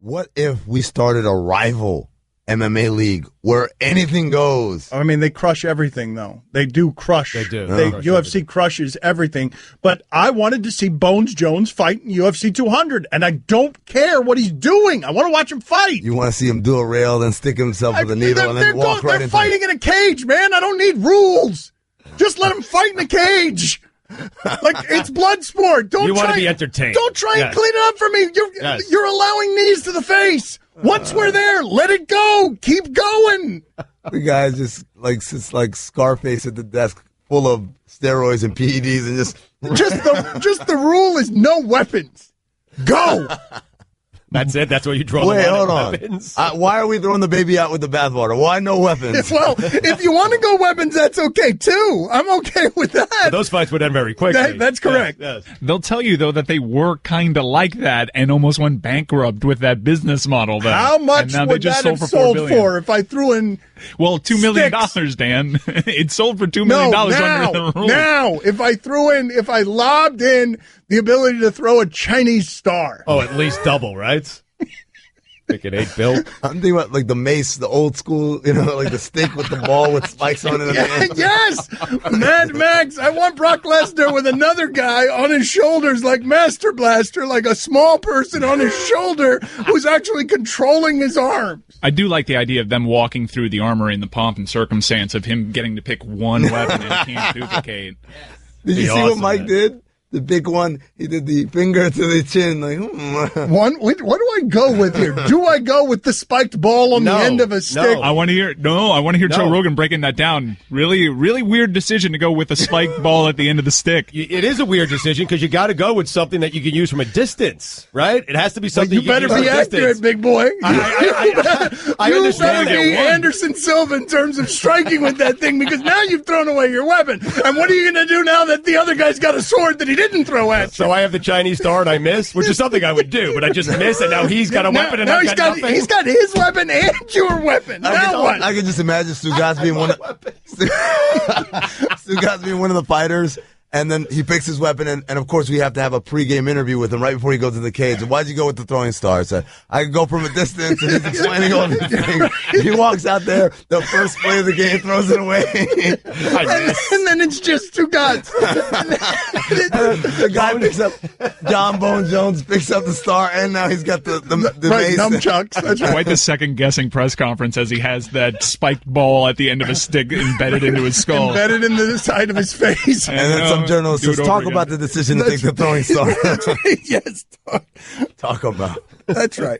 What if we started a rival MMA league where anything goes? I mean, they crush everything, though. They do crush. They do. UFC crushes everything. But I wanted to see Bones Jones fight in UFC 200, and I don't care what he's doing. I want to watch him fight. You want to see him do a rail, then stick himself with a needle, and then walk right into it. They're fighting in a cage, man. I don't need rules. Just let him fight in a cage. Like, it's blood sport. You want to be entertained. Don't try and clean it up for me. You're allowing knees to the face. Once we're there, let it go. Keep going. The guy's just sits like Scarface at the desk, full of steroids and PEDs, and just the rule is no weapons. Go. That's it. That's what you draw. Wait, the line hold on. on. Weapons. Why are we throwing the baby out with the bathwater? Why no weapons? Well, if you want to go weapons, that's okay too. I'm okay with that. But those fights would end very quickly. That's correct. Yes. They'll tell you, though, that they were kind of like that and almost went bankrupt with that business model. Then. How much would that have sold for if I threw in? Well, $2 million, Dan. It sold for $2 million under the rules. Now, if I lobbed in the ability to throw a Chinese star. Oh, at least double, right? Thinking $8 billion. I'm thinking about like the mace, the old school, like the stick with the ball with spikes on it. Yes, Mad Max. I want Brock Lesnar with another guy on his shoulders, like Master Blaster, like a small person on his shoulder who's actually controlling his arms. I do like the idea of them walking through the armory and the pomp and circumstance of him getting to pick one weapon and can't duplicate. Did you see what Mike did? The big one, he did the finger to the chin. Like, what do I go with here? Do I go with the spiked ball on the end of a stick? I want to hear Joe Rogan breaking that down. Really, really weird decision to go with a spiked ball at the end of the stick. It is a weird decision because you got to go with something that you can use from a distance, right? It has to be something you better be accurate, big boy. I you understand. better be Anderson Silva in terms of striking with that thing because now you've thrown away your weapon. And what are you going to do now that the other guy's got a sword that he didn't throw at you? So I have the Chinese star and I miss, which is something I would do, but I just miss, and now he's got a weapon and I've got nothing. He's got his weapon and your weapon. I can just imagine Stugotz being Stugotz being one of the fighters. And then he picks his weapon, and of course we have to have a pregame interview with him right before he goes to the cage. And why'd you go with the throwing star? I said, I could go from a distance, and he's explaining all these things. He walks out there, the first play of the game, throws it away. and then it's just Stugotz. The guy picks up, John Bones Jones picks up the star, and now he's got the mace. Nunchucks. That's right. Quite the second-guessing press conference as he has that spiked ball at the end of a stick embedded into his skull. Embedded into the side of his face. And then some journalist says, talk about the decision to take the throwing star. Yes. Talk about. That's right.